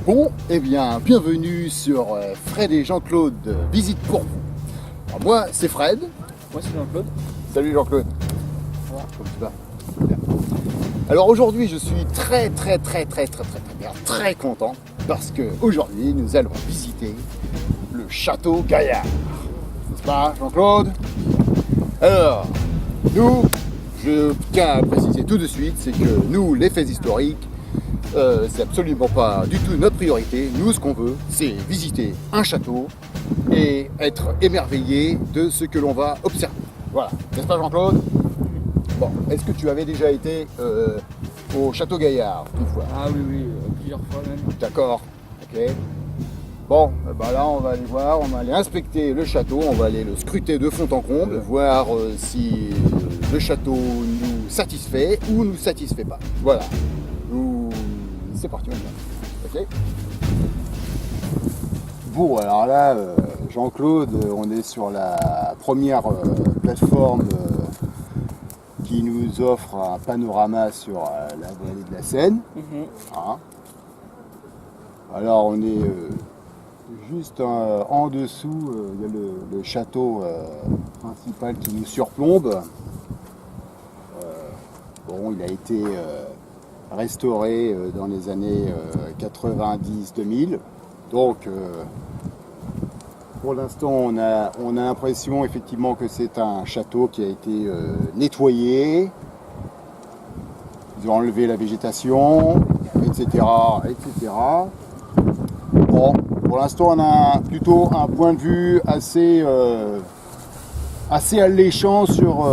Bon, eh bien, bienvenue sur Fred et Jean-Claude Visite pour vous. Alors, moi, c'est Fred. Moi, c'est Jean-Claude. Salut Jean-Claude. Voilà. Comment tu vas? Bien. Alors aujourd'hui, je suis très content parce que aujourd'hui, nous allons visiter le château Gaillard. N'est-ce pas, Jean-Claude? Alors, nous, je tiens à préciser tout de suite, c'est que nous, les faits historiques, c'est absolument pas du tout notre priorité. Nous, ce qu'on veut, c'est visiter un château et être émerveillé de ce que l'on va observer. Voilà, n'est-ce pas Jean-Claude? Bon, est-ce que tu avais déjà été au château Gaillard une fois? Ah oui, plusieurs fois même. D'accord, ok. Bon, bah là on va aller voir, on va aller inspecter le château, on va aller le scruter de fond en comble, voir si le château nous satisfait ou nous satisfait pas. Voilà. C'est parti, on y va. Ok. Bon, alors là, Jean-Claude, on est sur la première plateforme qui nous offre un panorama sur la vallée de la Seine. Hein. Alors on est juste en dessous, il y a le château principal qui nous surplombe. Bon, il a été restauré dans les années 90-2000. Donc pour l'instant on a l'impression effectivement que c'est un château qui a été nettoyé. Ils ont enlevé la végétation, etc. Bon, pour l'instant on a plutôt un point de vue assez alléchant sur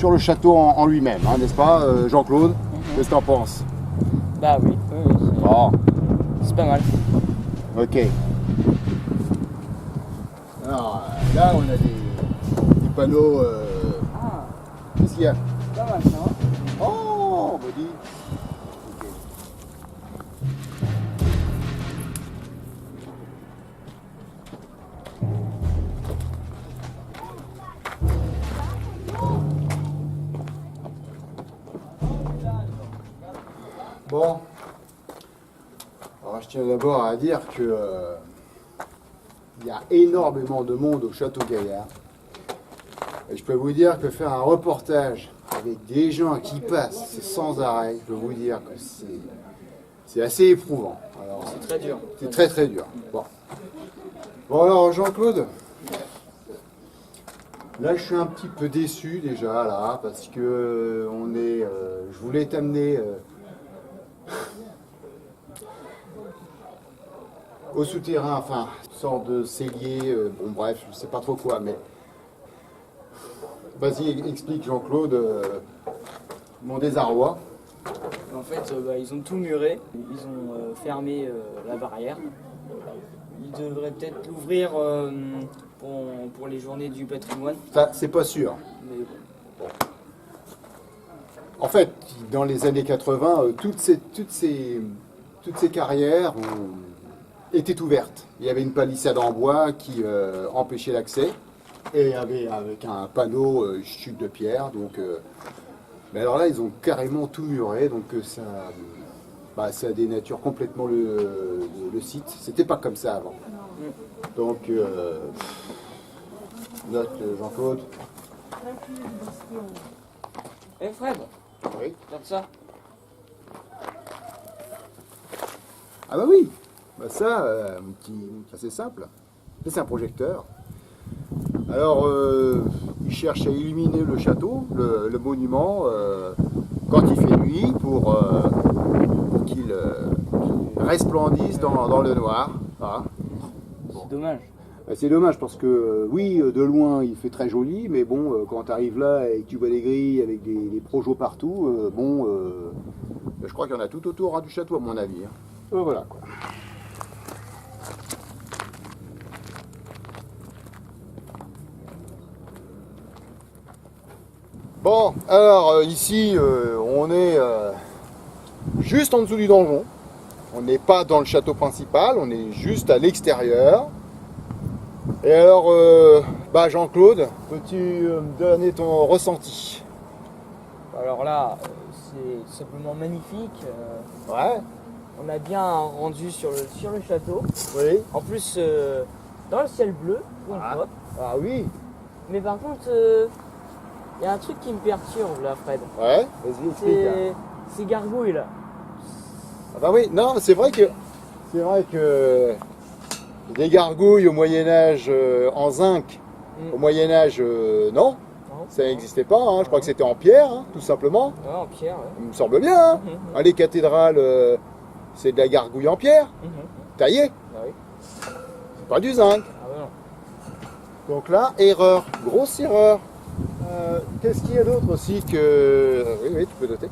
le château en lui-même, hein, n'est-ce pas Jean-Claude? Qu'est-ce que tu en penses? Bah oui, Bon. c'est pas mal. Ok. Alors là on a des panneaux. Ah, Qu'est-ce qu'il y a? pas mal ça. Oh, body. Ok. Bon. Alors je tiens d'abord à dire que il y a énormément de monde au château Gaillard. Et je peux vous dire que faire un reportage avec des gens qui passent, c'est sans arrêt, je peux vous dire que c'est assez éprouvant. Alors, C'est très dur. c'est très dur. Bon alors Jean-Claude, là je suis un petit peu déçu déjà là, parce que je voulais t'amener au souterrain, enfin, une sorte de cellier, bon bref, je sais pas trop quoi, mais vas-y, explique Jean-Claude mon désarroi. En fait, ils ont tout muré, ils ont fermé la barrière. Ils devraient peut-être l'ouvrir pour les journées du patrimoine. Ça, c'est pas sûr. Mais bon. En fait, dans les années 80, toutes ces carrières étaient ouvertes. Il y avait une palissade en bois qui empêchait l'accès, et avec un panneau chute de pierre. Donc, mais alors là, ils ont carrément tout muré, donc ça dénature complètement le site. C'était pas comme ça avant. Donc, note Jean-Claude. Eh Fred, Oui. regarde ça. Ah bah oui, bah ça, c'est simple. Ça, c'est un projecteur. Alors, il cherche à illuminer le château, le monument, quand il fait nuit, pour qu'il resplendisse dans le noir. Voilà. C'est dommage. C'est dommage parce que, oui, de loin, il fait très joli, mais bon, quand tu arrives là et que tu vois des grilles avec des projos partout, je crois qu'il y en a tout autour du château, à mon avis. Hein. Voilà, quoi. Bon, alors ici, on est juste en dessous du donjon. On n'est pas dans le château principal, on est juste à l'extérieur. Et alors, Jean-Claude, peux-tu me donner ton ressenti? Alors là, c'est simplement magnifique. Ouais. on a bien un rendu sur le château. Oui. En plus, dans le ciel bleu, pour une fois. Ah oui. Mais par contre, il y a un truc qui me perturbe là, Fred. Ouais, vas-y, explique. Là. Ces gargouilles là. Ah bah oui, non, c'est vrai que des gargouilles au Moyen-Âge en zinc, au Moyen-Âge, non, ça n'existait pas, hein. Je crois que c'était en pierre, hein, tout simplement. Ouais, en pierre, ouais. Il me semble bien, hein. Hein, les cathédrales, c'est de la gargouille en pierre, taillée. Ah oui. C'est pas du zinc. Ah ouais, non. Donc là, erreur, grosse erreur. Qu'est-ce qu'il y a d'autre aussi que... Oui, tu peux noter.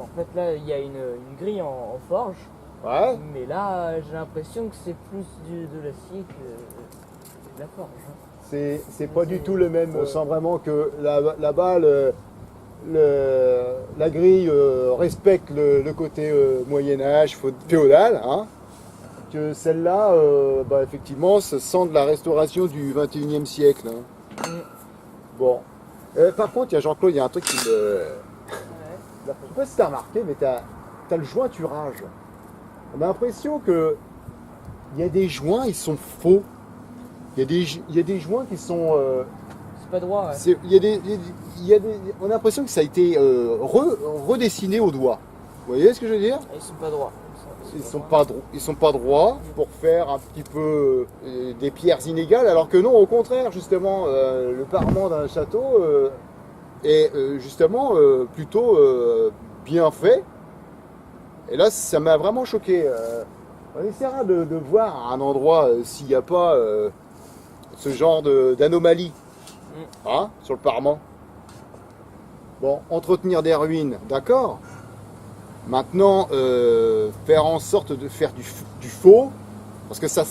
En fait, là, il y a une grille en forge. Ouais. Mais là, j'ai l'impression que c'est plus de l'acier que de la forge. C'est pas du tout le même. On sent vraiment que là-bas, la grille respecte le côté Moyen-Âge, féodal. Hein, que celle-là, effectivement, ça sent de la restauration du 21e siècle. Hein. Bon. Par contre, il y a Jean-Claude, il y a un truc qui me... Je sais pas si tu as remarqué, mais tu as le jointurage. On a l'impression que il y a des joints, ils sont faux. Il y a des joints qui sont... c'est pas droit, ouais. On a l'impression que ça a été redessiné au doigt. Vous voyez ce que je veux dire? Ils sont pas droits. Ils sont pas droits pour faire un petit peu des pierres inégales, alors que non, au contraire, justement, le parement d'un château est justement plutôt bien fait. Et là, ça m'a vraiment choqué. On essaiera de voir à un endroit s'il n'y a pas ce genre d'anomalie hein, sur le parement. Bon, entretenir des ruines, d'accord. Maintenant, faire en sorte de faire du faux, parce que ça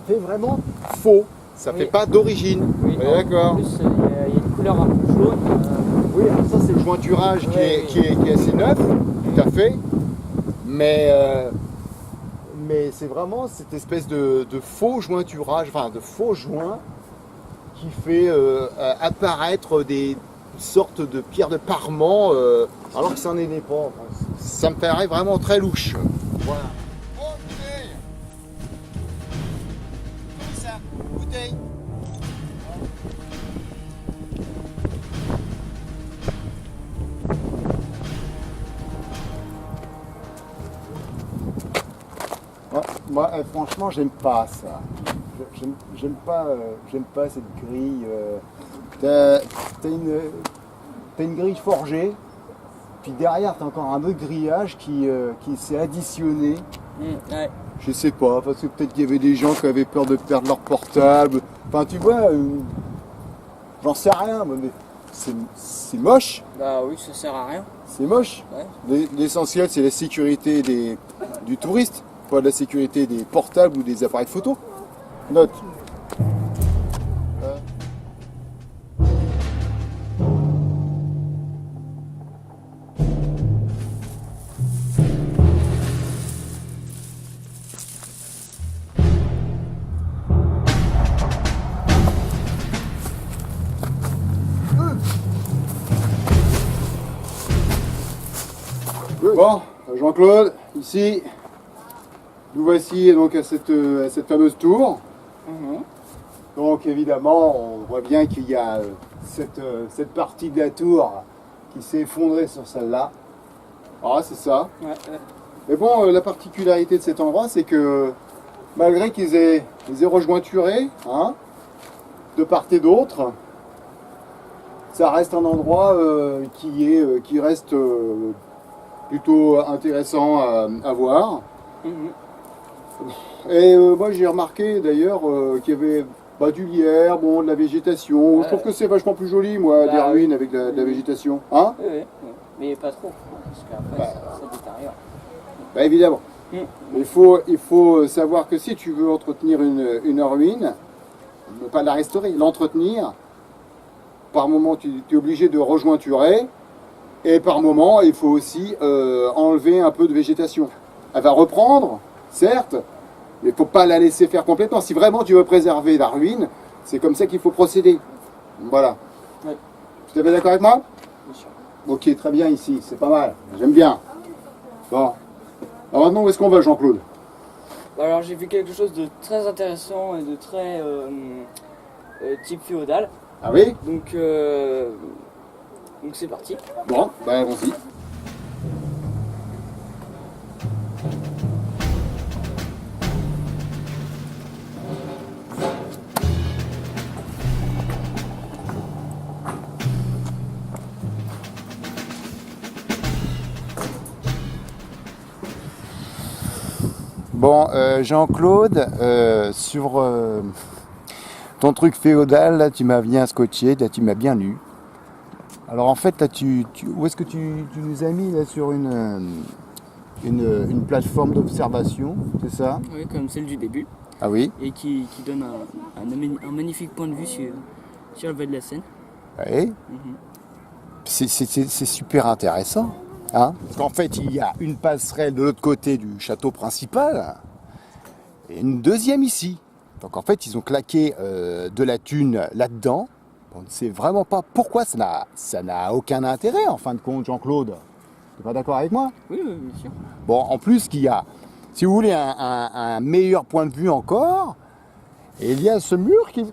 fait vraiment faux. Ça fait pas d'origine. Oui, d'accord. En plus, il y a une couleur un peu jaune. Oui, alors ça c'est le jointurage qui est assez neuf, tout à fait. Mais c'est vraiment cette espèce de faux jointurage, enfin de faux joints qui fait apparaître des sortes de pierres de parement alors que ça n'en est pas. Enfin, ça me paraît vraiment très louche. Voilà. Oh, bouteille! Comment ça? Bouteille! Moi, franchement, j'aime pas ça. J'aime pas cette grille. T'as une grille forgée, puis derrière t'as encore un autre grillage qui s'est additionné. Ouais. Je sais pas, parce que peut-être qu'il y avait des gens qui avaient peur de perdre leur portable. Enfin, tu vois, j'en sais rien, mais c'est moche. Bah oui, ça sert à rien. C'est moche. Ouais. L'essentiel, c'est la sécurité du touriste, pas la sécurité des portables ou des appareils photo. Note. Bon, Jean-Claude, ici, nous voici donc à cette fameuse tour. Donc évidemment, on voit bien qu'il y a cette partie de la tour qui s'est effondrée sur celle-là. Ah, c'est ça. Ouais. Mais bon, la particularité de cet endroit, c'est que malgré qu'ils aient rejointuré, hein, de part et d'autre, ça reste un endroit qui reste plutôt intéressant à voir. Et moi j'ai remarqué d'ailleurs qu'il y avait du lierre, bon, de la végétation. Je trouve que c'est vachement plus joli, moi, des ruines avec de la végétation. Hein? Oui, mais pas trop, parce qu'après ça détériore. Bah, évidemment. Il faut savoir que si tu veux entretenir une ruine, ne pas la restaurer, l'entretenir, par moment tu es obligé de rejointurer, et par moment il faut aussi enlever un peu de végétation. Elle va reprendre, certes, mais il ne faut pas la laisser faire complètement. Si vraiment tu veux préserver la ruine, c'est comme ça qu'il faut procéder. Voilà. Ouais. Tu es d'accord avec moi? Bien sûr. Ok, très bien ici, c'est pas mal, j'aime bien. Bon. Alors maintenant, où est-ce qu'on va, Jean-Claude? Alors j'ai vu quelque chose de très intéressant et de très type féodal. Ah oui? Donc c'est parti. Bon, ben allons-y. Bon, Jean-Claude, sur ton truc féodal, là, tu m'as bien scotché, là, tu m'as bien eu. Alors en fait, là, où est-ce que tu nous as mis là sur une plateforme d'observation, c'est ça? Oui, comme celle du début. Ah oui? Et qui donne un magnifique point de vue sur le Val de la Seine. Oui. C'est super intéressant. Hein, parce qu'en fait, il y a une passerelle de l'autre côté du château principal et une deuxième ici. Donc en fait, ils ont claqué de la thune là-dedans. On ne sait vraiment pas pourquoi, ça n'a aucun intérêt en fin de compte, Jean-Claude. Tu n'es pas d'accord avec moi? Oui, bien sûr. Bon, en plus qu'il y a, si vous voulez, un meilleur point de vue encore, et il y a ce mur qui...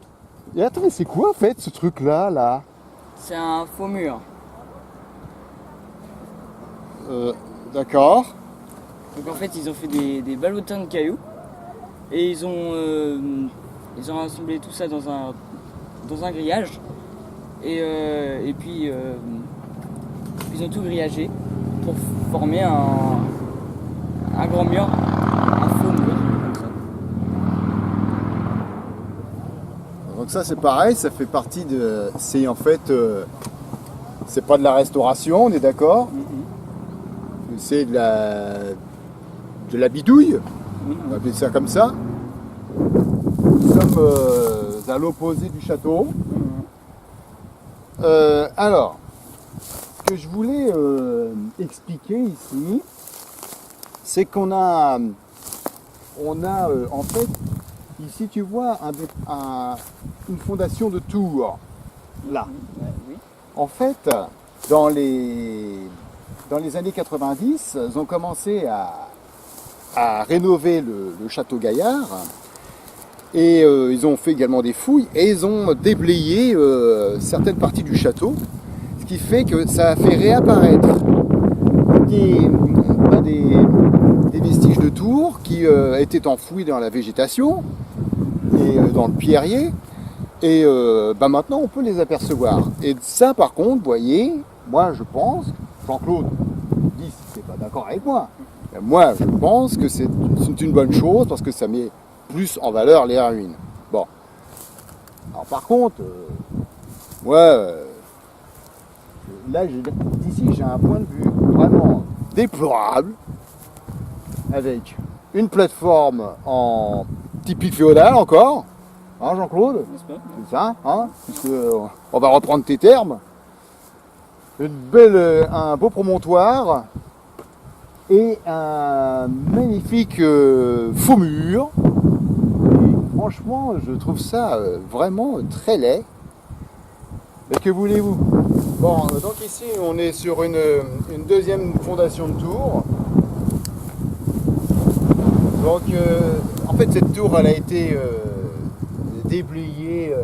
Et attends, c'est quoi en fait ce truc-là, là? C'est un faux mur. D'accord. Donc en fait, ils ont fait des ballotins de cailloux et ils ont rassemblé tout ça dans un grillage et puis ils ont tout grillagé pour former un grand mur, un faux mur. Donc ça c'est pareil, ça fait partie de... C'est en fait... c'est pas de la restauration, on est d'accord? C'est de la bidouille, on va appeler ça comme ça. Nous sommes à l'opposé du château. Alors, ce que je voulais expliquer ici, c'est qu'on a, en fait, ici tu vois une fondation de tours, là. En fait, dans les années 90, ils ont commencé à rénover le château Gaillard et ils ont fait également des fouilles et ils ont déblayé certaines parties du château, ce qui fait que ça a fait réapparaître des vestiges de tours qui étaient enfouis dans la végétation et dans le pierrier. Et maintenant on peut les apercevoir. Et ça par contre, vous voyez, moi je pense, Jean-Claude dit si tu n'es pas d'accord avec moi, mais moi je pense que c'est une bonne chose parce que ça met plus en valeur les ruines. Bon. Alors par contre, moi, là d'ici j'ai un point de vue vraiment déplorable avec une plateforme en typique féodal encore. Hein, Jean-Claude? C'est ça, hein? Puisque, on va reprendre tes termes. Un beau promontoire et un magnifique faux mur. Et franchement, je trouve ça vraiment très laid. Mais que voulez-vous? Bon, donc ici, on est sur une deuxième fondation de tour. Donc, en fait, cette tour, elle a été déblayée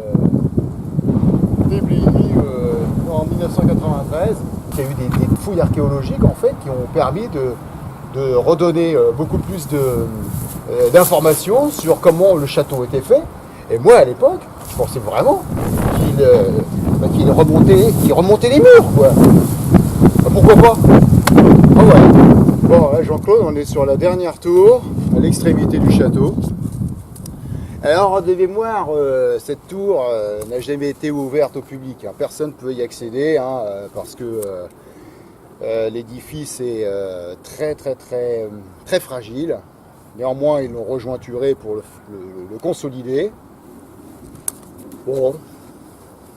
en 1993. Il y a eu des fouilles archéologiques en fait qui ont permis de redonner beaucoup plus d'informations sur comment le château était fait. Et moi à l'époque, je pensais vraiment qu'il remontait les murs, quoi. Pourquoi pas? Ah ouais. Bon, là, Jean-Claude, on est sur la dernière tour, à l'extrémité du château. Alors, de mémoire, cette tour n'a jamais été ouverte au public. Hein. Personne ne peut y accéder hein, parce que l'édifice est très fragile. Néanmoins, ils l'ont rejointuré pour le consolider. Bon,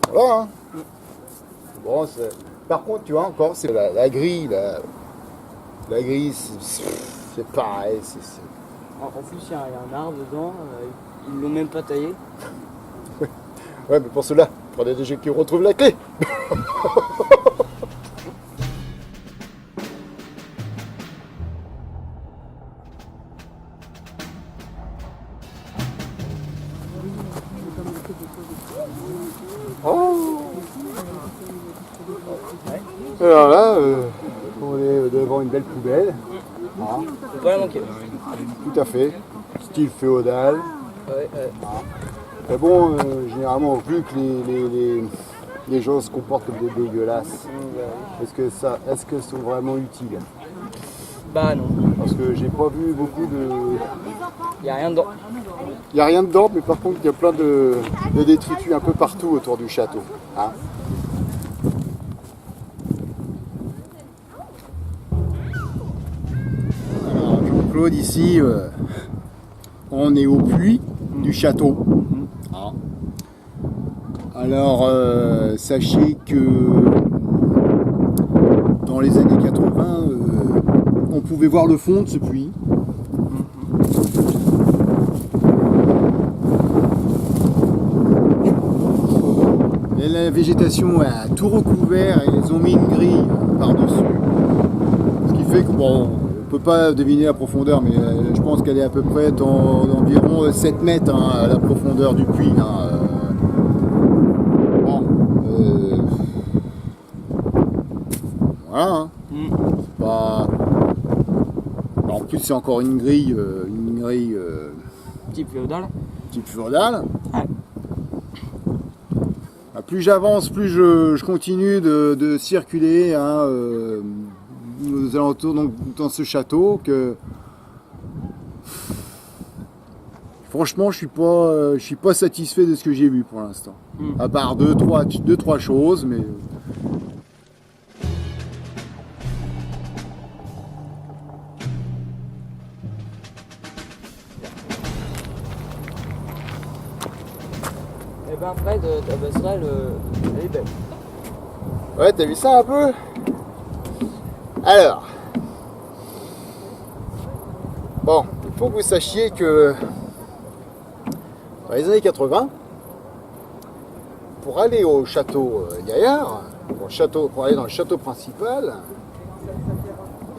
voilà. Hein. Bon, par contre, tu vois encore, c'est la grille. La grille, c'est pareil. En plus, il y a un arbre dedans. Ils l'ont même pas taillé. Ouais, mais pour cela, prenez des gens qui retrouvent la clé. Oh. Alors là, on est devant une belle poubelle. Ah, Faut pas la manquer. tout à fait. Style féodal. Ouais, Mais bon, généralement, vu que les gens se comportent comme des dégueulasses, est-ce que sont vraiment utiles? Bah non, Parce que j'ai pas vu beaucoup de... y a rien dedans. Il n'y a rien dedans, mais par contre, il y a plein de détritus un peu partout autour du château. Hein. Alors, Jean-Claude, ici, on est au puits du château. Hein. Alors, sachez que dans les années 80, on pouvait voir le fond de ce puits. Et la végétation a tout recouvert et ils ont mis une grille par-dessus. Ce qui fait que, bon, on ne peut pas deviner la profondeur, mais je pense qu'elle est à peu près d'environ 7 mètres hein, à la profondeur du puits. Hein, bon, voilà. Hein. C'est pas... En plus, c'est encore une grille Type féodal. type féodal. Ouais. Plus j'avance, plus je continue de circuler hein, aux alentours donc, dans ce château que franchement je suis pas satisfait de ce que j'ai vu pour l'instant. À part deux, trois choses, mais Et ben Fred, ta passerelle, elle est belle. ouais, t'as vu ça un peu? Alors, bon, il faut que vous sachiez que dans les années 80, pour aller au château Gaillard, pour aller dans le château principal,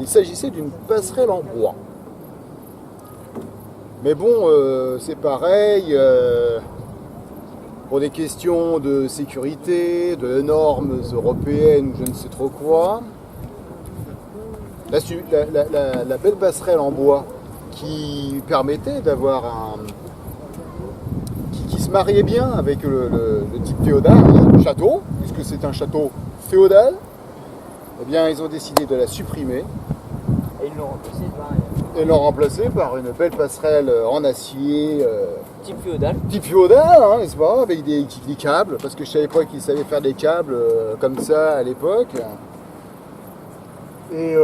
il s'agissait d'une passerelle en bois. Mais bon, c'est pareil, pour des questions de sécurité, de normes européennes ou je ne sais trop quoi, la belle passerelle en bois qui permettait d'avoir un... qui se mariait bien avec le type féodal, le château, puisque c'est un château féodal, eh bien ils ont décidé de la supprimer. Et ils l'ont remplacé par Et l'ont remplacée par une belle passerelle en acier. type féodal. Type féodal, hein, n'est-ce pas, avec des câbles, parce que je savais pas qu'ils savaient faire des câbles comme ça à l'époque. Et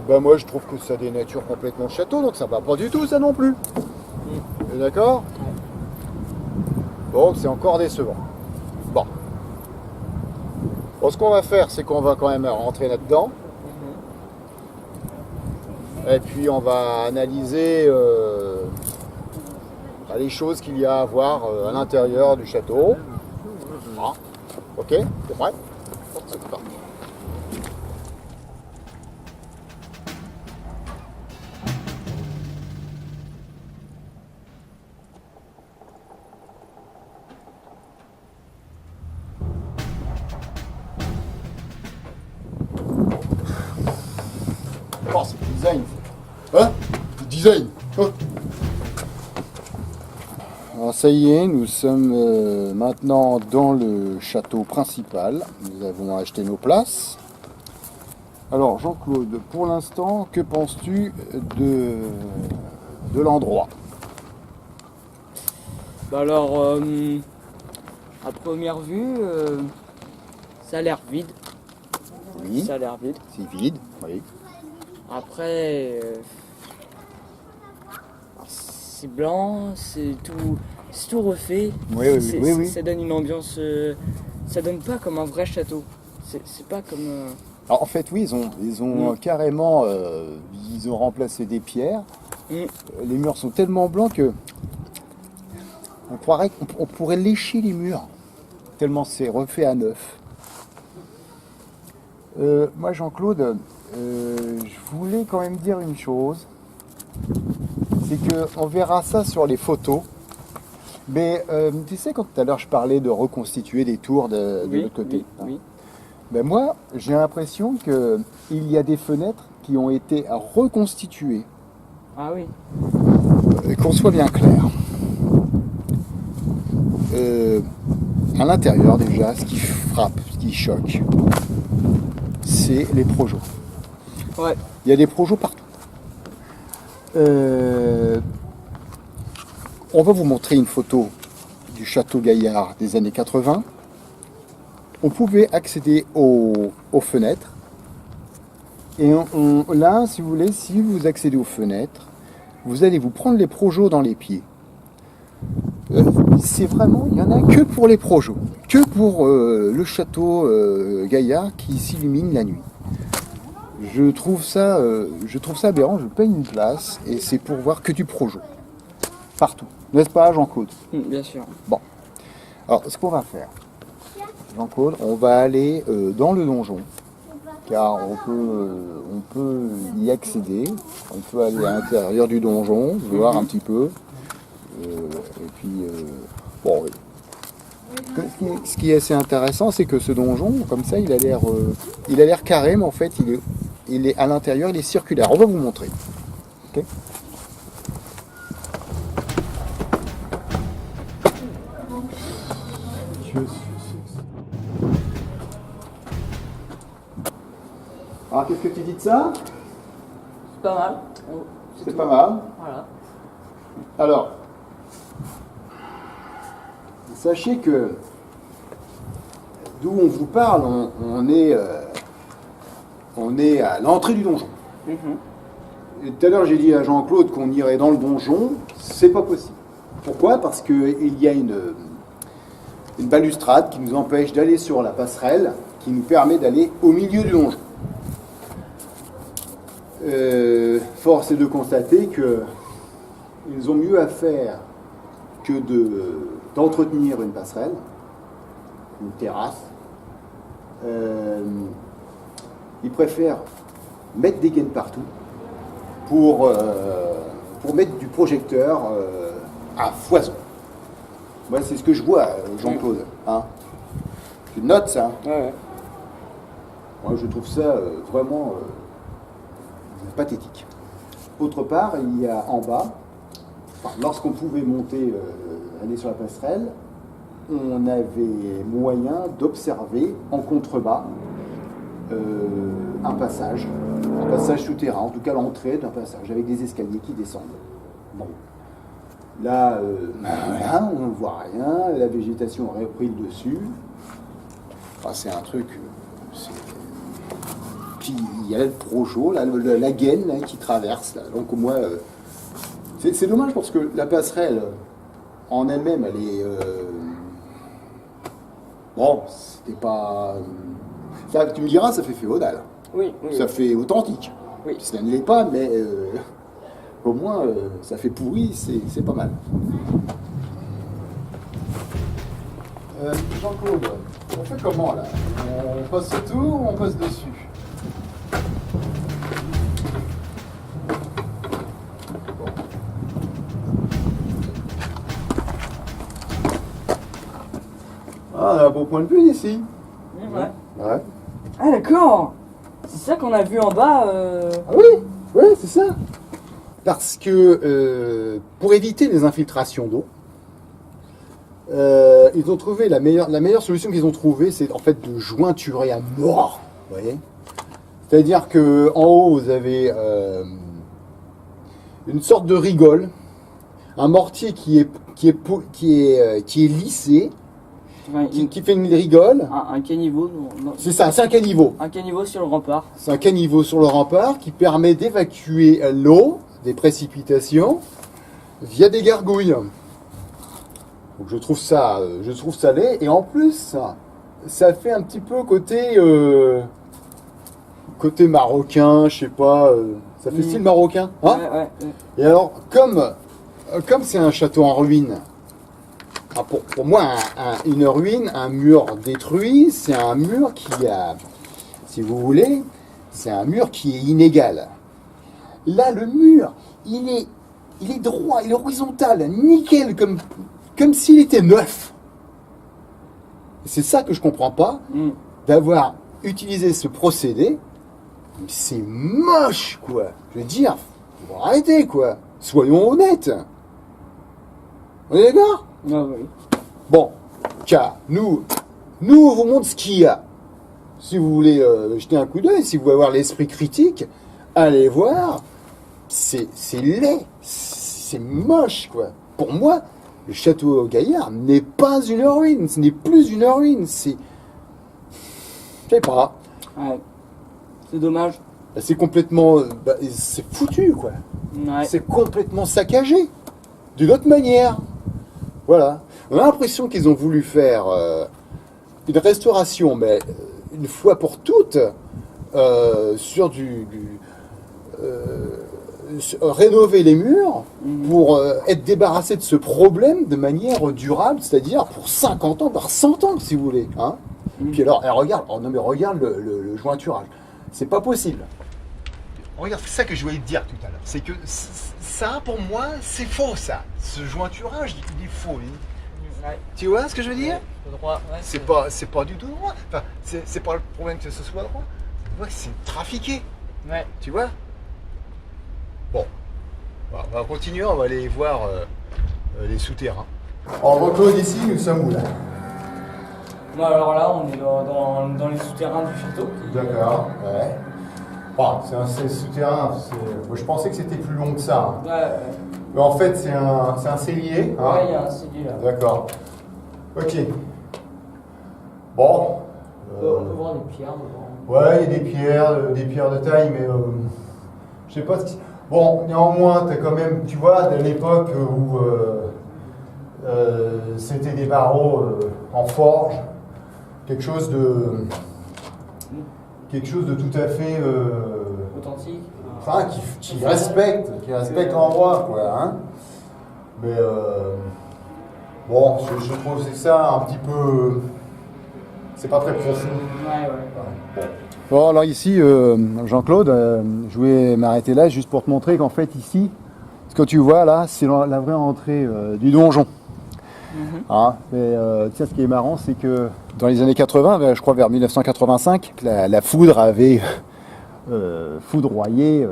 bah moi je trouve que ça dénature complètement le château, donc ça va pas du tout ça non plus. D'accord? Bon, c'est encore décevant. Bon. Bon, ce qu'on va faire, c'est qu'on va quand même rentrer là-dedans. Et puis on va analyser les choses qu'il y a à voir à l'intérieur du château. Ah, ok, c'est prêt? C'est parti. Oh, c'est le design. Hein? Le design. Hein? Alors ça y est, nous sommes maintenant dans le château principal. Nous avons acheté nos places. Alors Jean-Claude, pour l'instant, que penses-tu de l'endroit? Bah alors, à première vue, ça a l'air vide. Oui, Ça a l'air vide. c'est vide. Oui. Après, c'est blanc, c'est tout refait. Oui, oui, oui, oui. Ça donne une ambiance. Ça donne pas comme un vrai château. C'est pas comme. Alors en fait, oui, ils ont carrément, ils ont remplacé des pierres. Les murs sont tellement blancs que on croirait qu'on pourrait lécher les murs. Tellement c'est refait à neuf. Moi, Jean-Claude, je voulais quand même dire une chose. C'est qu'on verra ça sur les photos. Mais tu sais, quand tout à l'heure je parlais de reconstituer des tours de Oui, l'autre côté, oui, hein, oui. ben moi j'ai l'impression qu'il y a des fenêtres qui ont été reconstituées. Ah oui. Et qu'on soit bien clair. À l'intérieur déjà, ce qui frappe, ce qui choque, c'est les projets. Ouais. Il y a des projets partout. On va vous montrer une photo du château Gaillard des années 80. On pouvait accéder aux fenêtres. Et là, si vous voulez, si vous accédez aux fenêtres, vous allez vous prendre les projets dans les pieds. C'est vraiment, il n'y en a que pour les projets, que pour le château Gaillard qui s'illumine la nuit. Je trouve ça aberrant, je paye une place et c'est pour voir que du projet. Partout. N'est-ce pas, Jean-Claude? Bien sûr. Bon. Alors, ce qu'on va faire, Jean-Claude, on va aller dans le donjon, car on peut y accéder. On peut aller à l'intérieur du donjon, voir un petit peu. Et puis, bon, ce qui est assez intéressant, c'est que ce donjon, comme ça, il a l'air carré, mais en fait, il est à l'intérieur, il est circulaire. On va vous montrer. Ok. Alors, qu'est-ce que tu dis de ça? C'est pas mal. C'est pas mal. Voilà. Alors, sachez que d'où on vous parle, on est à l'entrée du donjon. Et tout à l'heure, j'ai dit à Jean-Claude qu'on irait dans le donjon. C'est pas possible. Pourquoi? Parce qu'il y a une balustrade qui nous empêche d'aller sur la passerelle, qui nous permet d'aller au milieu du donjon. Force est de constater qu'ils ont mieux à faire que d'entretenir une passerelle, une terrasse. Ils préfèrent mettre des gaines partout pour mettre du projecteur à foison. Moi, c'est ce que je vois, Jean-Claude. Hein, tu notes ça? Ouais. Moi, je trouve ça vraiment pathétique. Autre part, il y a en bas, lorsqu'on pouvait monter, aller sur la passerelle, on avait moyen d'observer en contrebas un passage souterrain, en tout cas l'entrée d'un passage, avec des escaliers qui descendent. Bon. Là, voilà, on ne voit rien, la végétation aurait pris le dessus. Enfin, c'est un truc... Puis il y a le projo, là, la gaine là, qui traverse. Là. Donc au moins, c'est dommage parce que la passerelle en elle-même, elle est... bon, c'était pas... Ça, tu me diras, ça fait féodal. Oui. Ça fait authentique. Oui. Ça ne l'est pas, mais au moins, ça fait pourri, c'est pas mal. Jean-Claude, on fait comment là? On passe autour ou on passe dessus? Ah, on a un beau point de vue ici. Ouais. Ouais. Ah d'accord. C'est ça qu'on a vu en bas. Ah oui, c'est ça. Parce que pour éviter les infiltrations d'eau, ils ont trouvé la meilleure solution qu'ils ont trouvée, c'est en fait de jointurer à mort. Vous voyez? C'est-à-dire que en haut vous avez une sorte de rigole, un mortier qui est lissé. Enfin, Qui fait une rigole. un caniveau. Non. C'est ça, c'est un caniveau. Un caniveau sur le rempart. C'est un caniveau sur le rempart qui permet d'évacuer l'eau des précipitations via des gargouilles. Donc je trouve ça laid. Et en plus, ça fait un petit peu côté marocain, je sais pas. Ça fait style marocain. Hein? Ouais. Et alors, comme c'est un château en ruine, pour moi, une ruine, un mur détruit, c'est un mur qui a, si vous voulez, c'est un mur qui est inégal. Là, le mur, il est droit, il est horizontal, nickel, comme s'il était neuf. Et c'est ça que je comprends pas, d'avoir utilisé ce procédé. Mais c'est moche, quoi. Je veux dire, faut arrêter, quoi. Soyons honnêtes. On est d'accord? Ah oui. Bon, car nous, on vous montre ce qu'il y a. Si vous voulez jeter un coup d'œil, si vous voulez avoir l'esprit critique, allez voir. C'est laid, c'est moche, quoi. Pour moi, le château Gaillard n'est pas une ruine, ce n'est plus une ruine, c'est... Je sais pas. Ouais. C'est dommage. C'est complètement... c'est foutu, quoi. Ouais. C'est complètement saccagé. D'une autre manière. Voilà. On a l'impression qu'ils ont voulu faire une restauration, mais une fois pour toutes, sur rénover les murs pour être débarrassé de ce problème de manière durable, c'est-à-dire pour 50 ans, par 100 ans, si vous voulez. Hein. Puis alors, regarde, non mais regarde le jointurage. C'est pas possible. Regarde, c'est ça que je voulais te dire tout à l'heure. C'est que ça, pour moi, c'est faux, ça. Ce jointurage, il est faux. Ouais. Tu vois ce que je veux dire? Droit, ouais, C'est pas du tout droit. Enfin, c'est pas le problème que ce soit droit. Ouais, c'est trafiqué. Ouais. Tu vois? Bon. On va continuer, on va aller voir les souterrains. En Claude, ici, nous sommes où là? Bon, alors là, on est dans les souterrains du château. D'accord, ouais. Bon, c'est un souterrain. Moi, je pensais que c'était plus long que ça. Hein. Ouais. Mais en fait, c'est un cellier. Hein. Ouais, il y a un cellier là. D'accord. Ok. Bon. On peut voir des pierres dedans. Ouais, il y a des pierres de taille, mais je sais pas ce qui... Bon, néanmoins, t'as quand même, tu vois, de l'époque où c'était des barreaux en forge, quelque chose de tout à fait Authentique. enfin, qui respecte l'endroit, quoi. Hein. Mais bon, je trouve que ça un petit peu, c'est pas très profond. Ouais. Bon, alors ici, Jean-Claude, je voulais m'arrêter là juste pour te montrer qu'en fait ici, ce que tu vois là, c'est la vraie entrée du donjon. Hein, et, tiens, ce qui est marrant, c'est que dans les années 80, je crois vers 1985, la foudre avait foudroyé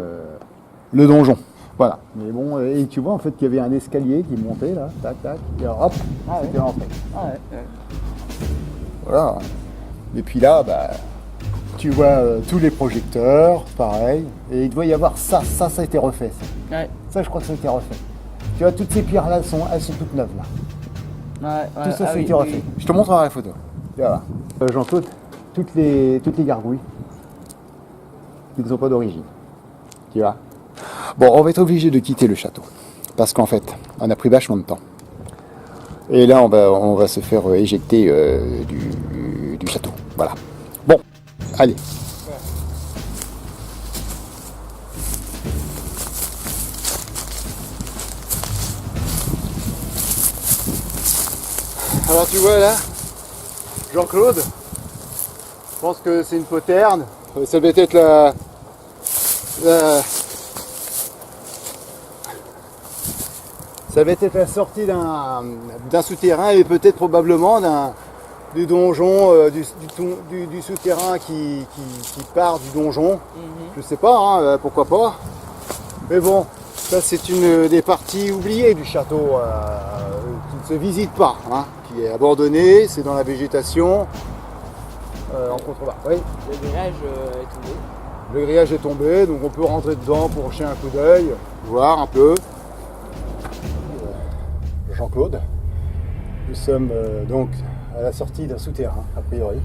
le donjon. Voilà. Mais bon, et tu vois en fait qu'il y avait un escalier qui montait là, tac, tac, et hop, c'était l'entrée. Voilà. Et puis là, tu vois tous les projecteurs, pareil, et il doit y avoir ça a été refait. Ça, Ouais. ça je crois que ça a été refait. Tu vois, toutes ces pierres-là, elles sont toutes neuves là. Ouais. Tout ça, ça a été refait. Je te montrerai la photo. Voilà. Jean-Claude, toutes les gargouilles, ils ne sont pas d'origine. Tu vois. Bon, on va être obligé de quitter le château. Parce qu'en fait, on a pris vachement de temps. Et là, on va se faire éjecter du château. Voilà. Bon, allez. Alors tu vois là, Jean-Claude, je pense que c'est une poterne. Ça devait être ça devait être la sortie d'un souterrain et peut-être probablement du donjon, du souterrain qui part du donjon. Je sais pas, hein, pourquoi pas. Mais bon, ça c'est une des parties oubliées du château qui ne se visite pas, hein, qui est abandonnée, c'est dans la végétation. En contrebas. Oui. Le grillage est tombé. Le grillage est tombé, donc on peut rentrer dedans pour jeter un coup d'œil, voir un peu. Jean-Claude, nous sommes donc à la sortie d'un souterrain, a priori.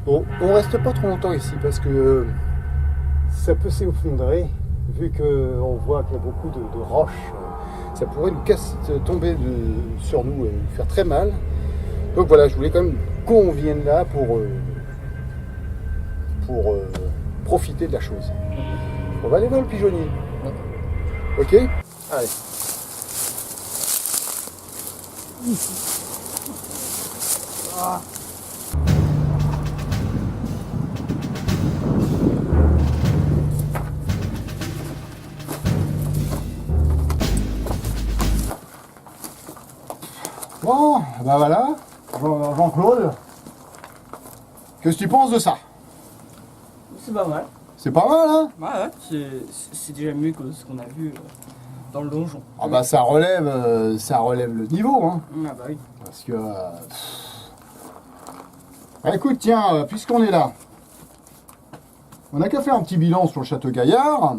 Bon, on reste pas trop longtemps ici parce que ça peut s'effondrer, vu qu'on voit qu'il y a beaucoup de roches. Ça pourrait nous tomber sur nous et nous faire très mal. Donc voilà, je voulais quand même qu'on vienne là pour profiter de la chose. On va aller voir le pigeonnier. Ok? Allez. Ah. Bon, bah voilà, Jean-Claude, qu'est-ce que tu penses de ça? C'est pas mal. C'est pas mal, hein? Ouais, c'est déjà mieux que ce qu'on a vu dans le donjon. Ah bah ça relève le niveau, hein. Ah bah oui. Parce que... Ah, écoute, tiens, puisqu'on est là, on n'a qu'à faire un petit bilan sur le château Gaillard.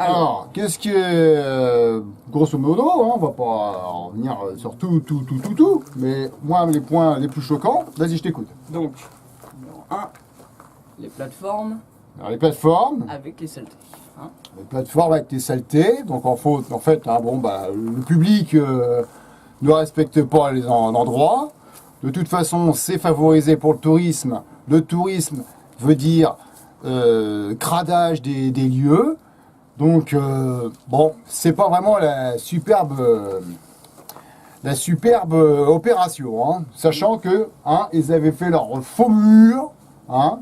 Alors, qu'est-ce qui est... grosso modo, hein, on va pas revenir sur tout, mais moi, les points les plus choquants, vas-y, je t'écoute. Donc, numéro 1, les plateformes Alors, les plateformes, avec les saletés. Hein. les plateformes avec les saletés, donc en fait, hein, bon, bah, le public ne respecte pas les endroits. De toute façon, c'est favorisé pour le tourisme. Le tourisme veut dire cradage des lieux. Donc, bon, c'est pas vraiment la superbe opération, hein, sachant que, hein, ils avaient fait leur faux mur, hein,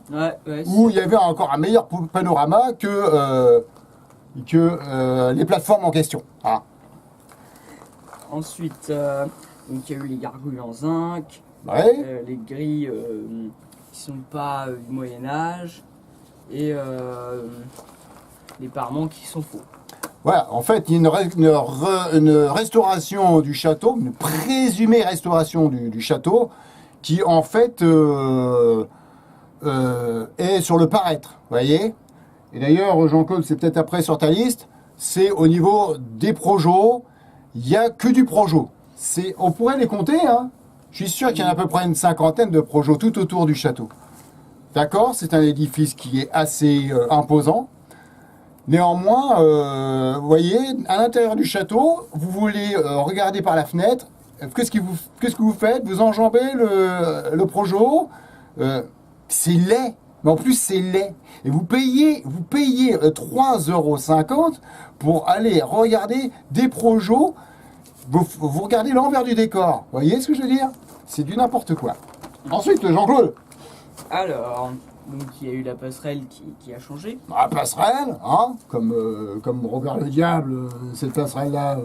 où il y avait encore un meilleur panorama que les plateformes en question. Hein. Ensuite, donc il y a eu les gargouilles en zinc, Ouais. les grilles qui sont pas du Moyen-Âge, et les parements qui sont faux. Voilà, en fait, il y a une restauration du château, une présumée restauration du château, qui en fait est sur le paraître, vous voyez. Et d'ailleurs, Jean-Claude, c'est peut-être après sur ta liste, c'est au niveau des projos, il n'y a que du projo. On pourrait les compter, hein. Je suis sûr qu'il y en a à peu près une cinquantaine de projos tout autour du château. D'accord, c'est un édifice qui est assez imposant. Néanmoins, vous voyez, à l'intérieur du château, vous voulez regarder par la fenêtre. Qu'est-ce que vous faites? Vous enjambez le projo. C'est laid. Mais en plus, c'est laid. Et vous payez 3,50 € pour aller regarder des projos. Vous regardez l'envers du décor. Vous voyez ce que je veux dire? C'est du n'importe quoi. Ensuite, Jean-Claude. Alors, donc il y a eu la passerelle qui a changé. La passerelle, hein, comme Robert le Diable, cette passerelle-là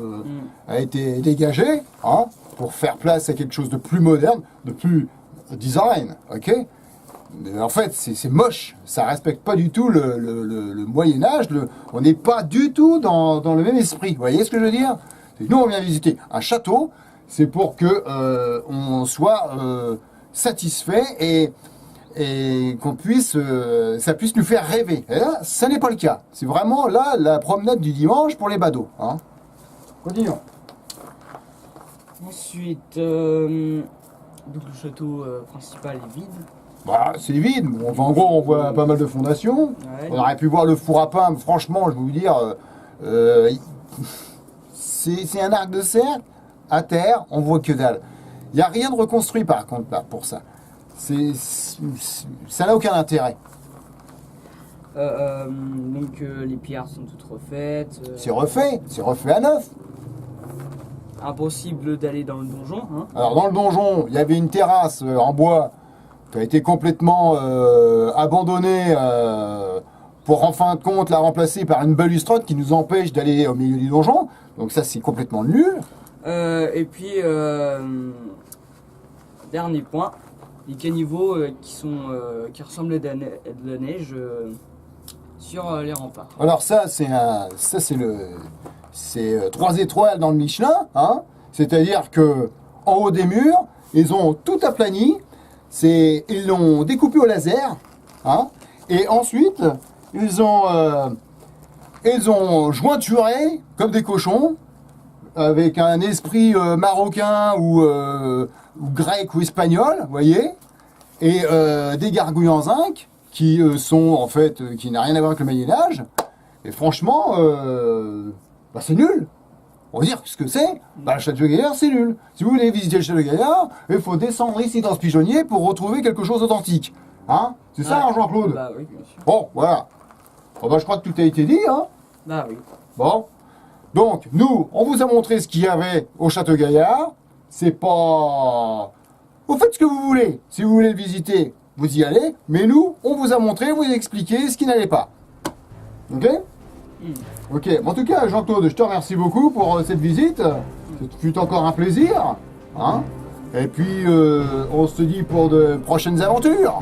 a été dégagée, hein, pour faire place à quelque chose de plus moderne, de plus design, ok? Mais en fait, c'est moche, ça respecte pas du tout le Moyen-Âge, on n'est pas du tout dans le même esprit, vous voyez ce que je veux dire? Nous, on vient visiter un château, c'est pour que on soit satisfait et qu'on puisse, ça puisse nous faire rêver. Et là, ça n'est pas le cas. C'est vraiment là la promenade du dimanche pour les badauds. Hein. Continuons. Ensuite, donc le château principal est vide. Bah, c'est vide. Enfin, en gros, on voit pas mal de fondations. Ouais. On aurait pu voir le four à pain. Mais franchement, je vais vous dire, c'est un arc de cercle. À terre, on voit que dalle. Il n'y a rien de reconstruit par contre là, pour ça. Ça n'a aucun intérêt. Donc les pierres sont toutes refaites. C'est refait à neuf. Impossible d'aller dans le donjon. Hein. Alors dans le donjon, il y avait une terrasse en bois qui a été complètement abandonnée pour en fin de compte la remplacer par une balustrade qui nous empêche d'aller au milieu du donjon. Donc ça c'est complètement nul. Et puis dernier point. Les caniveaux qui ressemblent à de la neige sur les remparts. Alors c'est 3 étoiles dans le Michelin, hein. C'est-à-dire que en haut des murs, ils ont tout aplani, ils l'ont découpé au laser, hein. Et ensuite ils ont jointuré comme des cochons avec un esprit marocain ou grec ou espagnol, vous voyez, et des gargouilles en zinc qui sont en fait qui n'a rien à voir avec le Moyen-Âge. Et franchement, bah, c'est nul. On va dire ce que c'est. Bah, le château Gaillard, c'est nul. Si vous voulez visiter le château Gaillard, il faut descendre ici dans ce pigeonnier pour retrouver quelque chose d'authentique. Hein? C'est ça, hein, Jean-Claude? Bah oui, bien sûr. Bon, voilà. Bon, bah, je crois que tout a été dit. Hein? Bah oui. Bon. Donc, nous, on vous a montré ce qu'il y avait au château Gaillard. C'est pas... Vous faites ce que vous voulez. Si vous voulez le visiter, vous y allez. Mais nous, on vous a montré, vous a expliqué ce qui n'allait pas. Ok? Ok. En tout cas, Jean-Claude, je te remercie beaucoup pour cette visite. Ce fut encore un plaisir. Hein. Et puis, on se dit pour de prochaines aventures.